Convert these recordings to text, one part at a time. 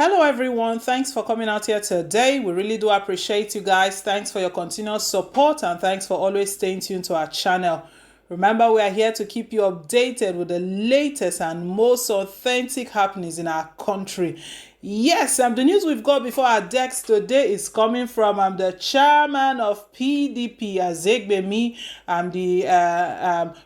Hello everyone, thanks for coming out here today. We really do appreciate you guys. Thanks for your continuous support and thanks for always staying tuned to our channel. Remember, we are here to keep you updated with the latest and most authentic happenings in our country. Yes, the news we've got before our decks today is coming from the chairman of PDP, Aziegbemi,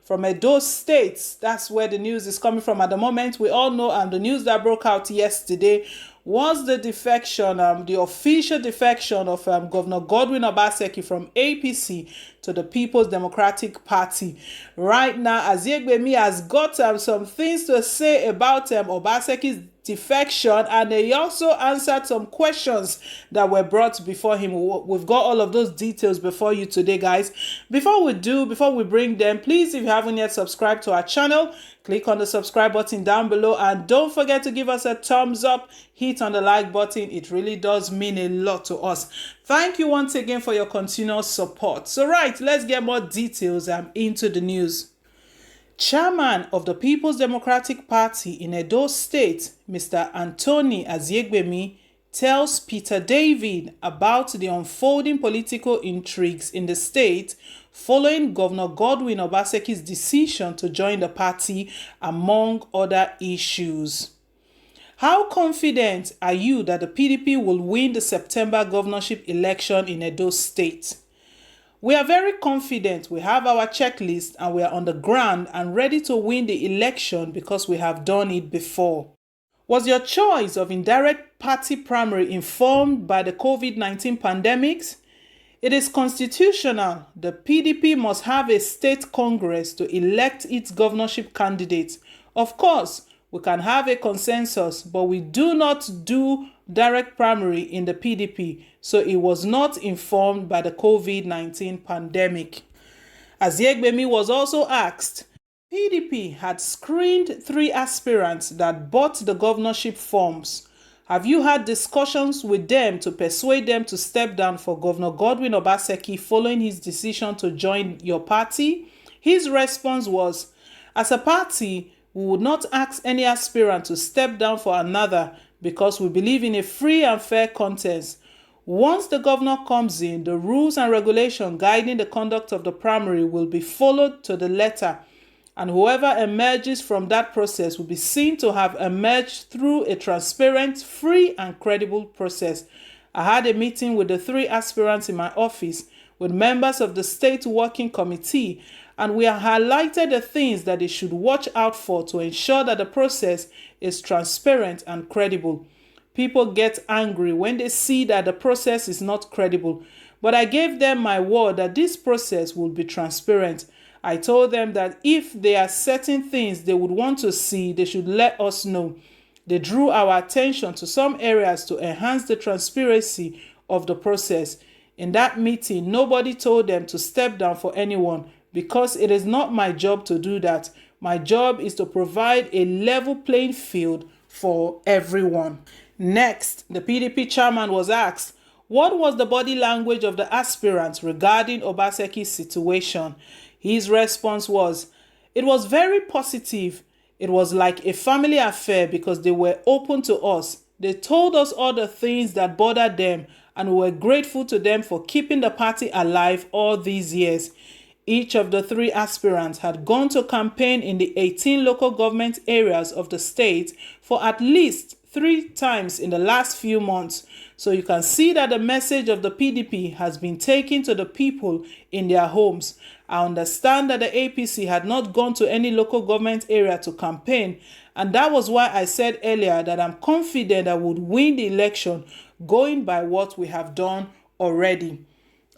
from Edo State. That's where the news is coming from at the moment. We all know the news that broke out yesterday was the defection, the official defection of Governor Godwin Obaseki from APC to the People's Democratic Party. Right now, Aziegbemi has got some things to say about Obaseki's defection, and he also answered some questions that were brought before him. We've got all of those details before you today, guys. Before we bring them, please, if you haven't yet subscribed to our channel, click on the subscribe button down below and don't forget to give us a thumbs up. Hit on the like button. It really does mean a lot to us. Thank you once again for your continuous support. So right, let's get more details into the news. Chairman of the People's Democratic Party in Edo State, Mr. Anthony Aziegbemi, tells Peter David about the unfolding political intrigues in the state following Governor Godwin Obaseki's decision to join the party, among other issues. How confident are you that the PDP will win the September governorship election in Edo State? We are very confident. We have our checklist and we are on the ground and ready to win the election because we have done it before. Was your choice of indirect party primary informed by the COVID-19 pandemics? It is constitutional. The PDP must have a state congress to elect its governorship candidate. Of course, we can have a consensus, but we do not do direct primary in the PDP, so it was not informed by the COVID-19 pandemic. Aziegbemi was also asked, PDP had screened 3 aspirants that bought the governorship forms. Have you had discussions with them to persuade them to step down for Governor Godwin Obaseki following his decision to join your party? His response was, as a party, we would not ask any aspirant to step down for another because we believe in a free and fair contest. Once the governor comes in, the rules and regulations guiding the conduct of the primary will be followed to the letter, and whoever emerges from that process will be seen to have emerged through a transparent, free, and credible process. I had a meeting with the 3 aspirants in my office with members of the State Working Committee, and we have highlighted the things that they should watch out for to ensure that the process is transparent and credible. People get angry when they see that the process is not credible, but I gave them my word that this process will be transparent. I told them that if there are certain things they would want to see, they should let us know. They drew our attention to some areas to enhance the transparency of the process. In that meeting, nobody told them to step down for anyone, because it is not my job to do that. My job is to provide a level playing field for everyone. Next, the PDP chairman was asked, what was the body language of the aspirants regarding Obaseki's situation? His response was, it was very positive. It was like a family affair because they were open to us. They told us all the things that bothered them, and we were grateful to them for keeping the party alive all these years. Each of the 3 aspirants had gone to campaign in the 18 local government areas of the state for at least 3 times in the last few months. So you can see that the message of the PDP has been taken to the people in their homes. I understand that the APC had not gone to any local government area to campaign, and that was why I said earlier that I'm confident I would win the election going by what we have done already.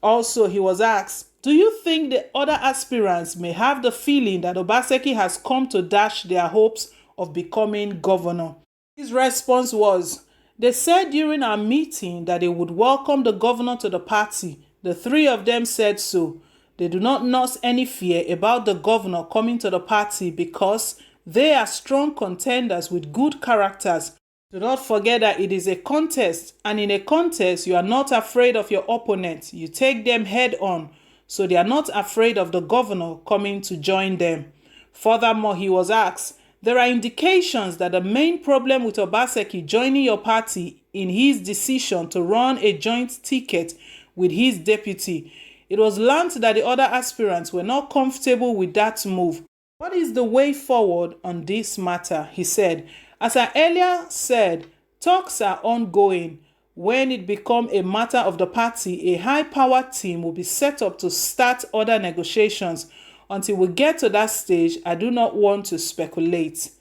Also, he was asked, do you think the other aspirants may have the feeling that Obaseki has come to dash their hopes of becoming governor? His response was, they said during our meeting that they would welcome the governor to the party. The 3 of them said so. They do not nurse any fear about the governor coming to the party because they are strong contenders with good characters. Do not forget that it is a contest, and in a contest, you are not afraid of your opponent. You take them head on. So they are not afraid of the governor coming to join them. Furthermore, he was asked, There are indications that the main problem with Obaseki joining your party in his decision to run a joint ticket with his deputy. It was learned that the other aspirants were not comfortable with that move. What is the way forward on this matter? He said. As I earlier said, talks are ongoing. When it becomes a matter of the party, a high-powered team will be set up to start other negotiations. Until we get to that stage, I do not want to speculate.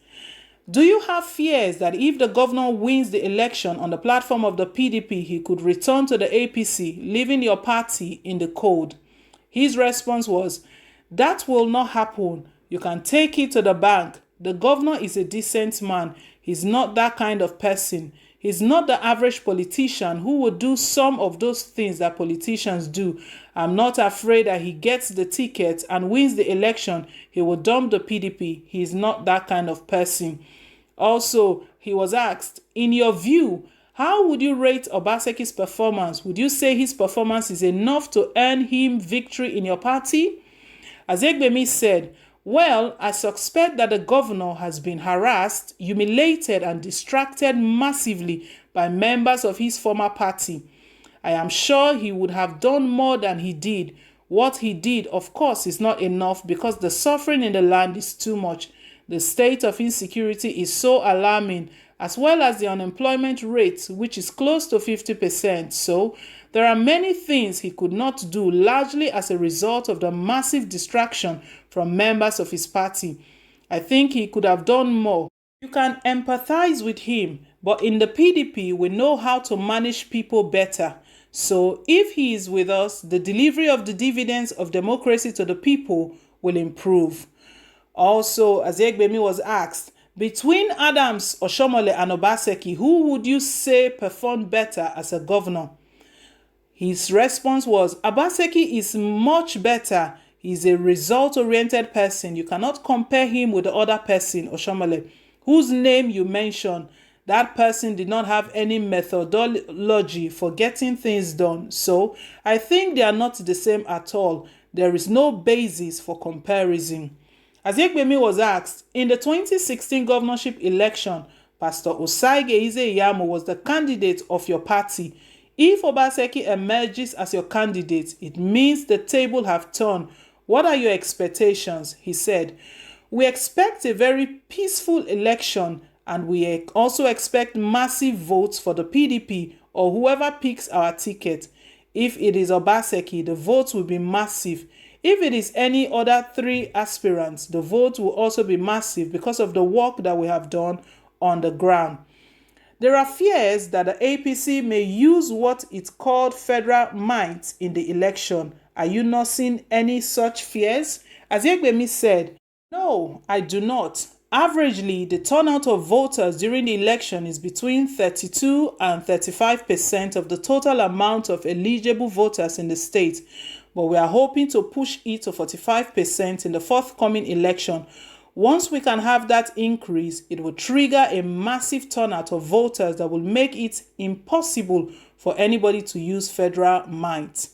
Do you have fears that if the governor wins the election on the platform of the PDP, he could return to the APC, leaving your party in the cold? His response was, that will not happen. You can take it to the bank. The governor is a decent man. He's not that kind of person. He's not the average politician who would do some of those things that politicians do. I'm not afraid that he gets the ticket and wins the election. He will dump the PDP. He's not that kind of person. Also, he was asked, in your view, how would you rate Obaseki's performance? Would you say his performance is enough to earn him victory in your party? Aziegbemi said, well, I suspect that the governor has been harassed, humiliated, and distracted massively by members of his former party. I am sure he would have done more than he did. What he did, of course, is not enough because the suffering in the land is too much. The state of insecurity is so alarming, as well as the unemployment rate, which is close to 50%. So, there are many things he could not do, largely as a result of the massive distraction from members of his party. I think he could have done more. You can empathize with him, but in the PDP, we know how to manage people better. So, if he is with us, the delivery of the dividends of democracy to the people will improve. Also, Aziegbemi was asked, between Adams, Oshomole, and Obaseki, who would you say performed better as a governor? His response was, Obaseki is much better. He's a result-oriented person. You cannot compare him with the other person, Oshomole, whose name you mentioned. That person did not have any methodology for getting things done. So, I think they are not the same at all. There is no basis for comparison. Aziegbemi was asked, in the 2016 governorship election, Pastor Osagie-Iyamu was the candidate of your party. If Obaseki emerges as your candidate, it means the table have turned. What are your expectations? He said, we expect a very peaceful election and we also expect massive votes for the PDP or whoever picks our ticket. If it is Obaseki, the votes will be massive. If it is any other three aspirants, the vote will also be massive because of the work that we have done on the ground. There are fears that the APC may use what it called federal might in the election. Are you not seeing any such fears? Aziegbemi said, no, I do not. Averagely, the turnout of voters during the election is between 32 and 35% of the total amount of eligible voters in the state. But we are hoping to push it to 45% in the forthcoming election. Once we can have that increase, it will trigger a massive turnout of voters that will make it impossible for anybody to use federal might.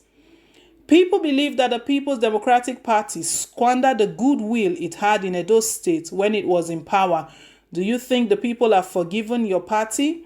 People believe that the People's Democratic Party squandered the goodwill it had in Edo State when it was in power. Do you think the people have forgiven your party?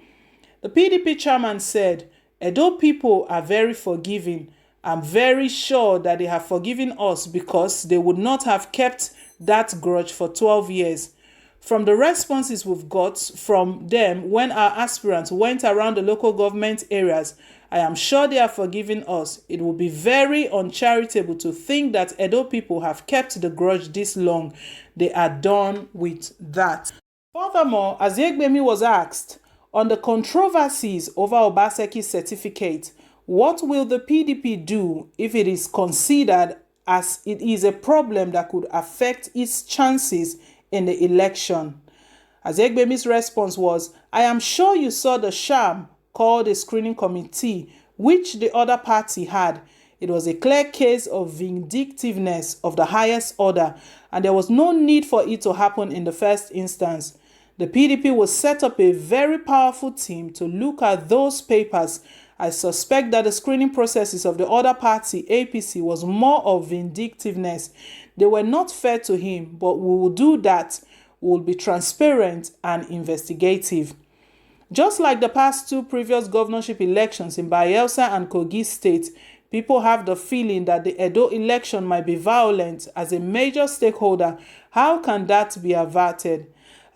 The PDP chairman said, Edo people are very forgiving. I'm very sure that they have forgiven us because they would not have kept that grudge for 12 years. From the responses we've got from them when our aspirants went around the local government areas, I am sure they are forgiving us. It would be very uncharitable to think that Edo people have kept the grudge this long. They are done with that. Furthermore, Aziegbemi was asked, on the controversies over Obaseki's certificate, what will the PDP do if it is considered as it is a problem that could affect its chances in the election? Aziegbemi's response was, I am sure you saw the sham called a screening committee, which the other party had. It was a clear case of vindictiveness of the highest order, and there was no need for it to happen in the first instance. The PDP will set up a very powerful team to look at those papers. I suspect that the screening processes of the other party, APC, was more of vindictiveness. They were not fair to him, but we will do that. will be transparent and investigative. Just like the past two previous governorship elections in Bayelsa and Kogi State, people have the feeling that the Edo election might be violent. As a major stakeholder, how can that be averted?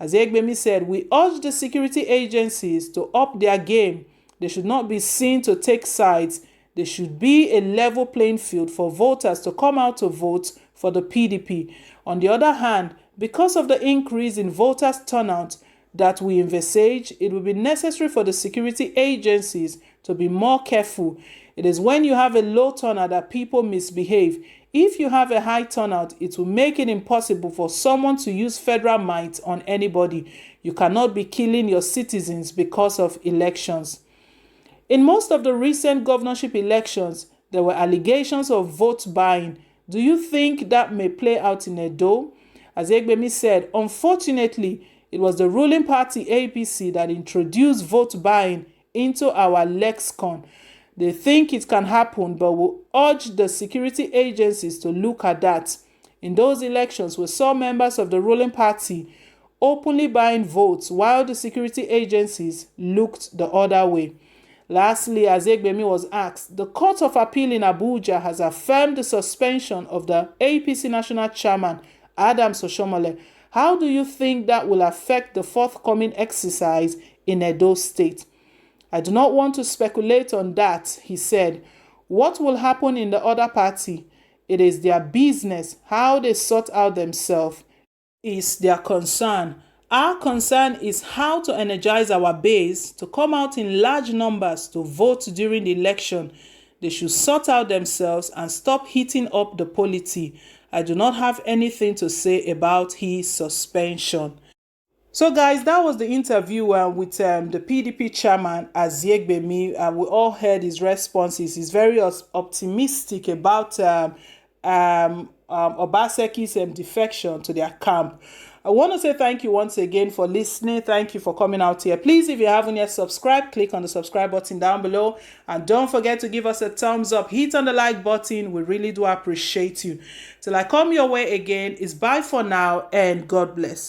Aziegbemi said, "We urge the security agencies to up their game. They should not be seen to take sides. There should be a level playing field for voters to come out to vote for the PDP. On the other hand, because of the increase in voters' turnout that we envisage, it will be necessary for the security agencies to be more careful. It is when you have a low turnout that people misbehave. If you have a high turnout, it will make it impossible for someone to use federal might on anybody. You cannot be killing your citizens because of elections." In most of the recent governorship elections, there were allegations of vote buying. Do you think that may play out in Edo? Aziegbemi said, "Unfortunately, it was the ruling party APC that introduced vote buying into our lexicon. They think it can happen, but we urge the security agencies to look at that. In those elections, we saw members of the ruling party openly buying votes while the security agencies looked the other way." Lastly, Aziegbemi was asked, "The Court of Appeal in Abuja has affirmed the suspension of the APC National Chairman, Adams Oshomole. How do you think that will affect the forthcoming exercise in Edo State?" "I do not want to speculate on that," he said. "What will happen in the other party? It is their business. How they sort out themselves is their concern. Our concern is how to energize our base to come out in large numbers to vote during the election. They should sort out themselves and stop heating up the polity. I do not have anything to say about his suspension." So guys, that was the interview with the PDP chairman, Aziegbemi. We all heard his responses. He's very optimistic about Obaseki's defection to their camp. I want to say thank you once again for listening. Thank you for coming out here. Please, if you haven't yet subscribed, click on the subscribe button down below. And don't forget to give us a thumbs up. Hit on the like button. We really do appreciate you. Till I come your way again, it's bye for now and God bless.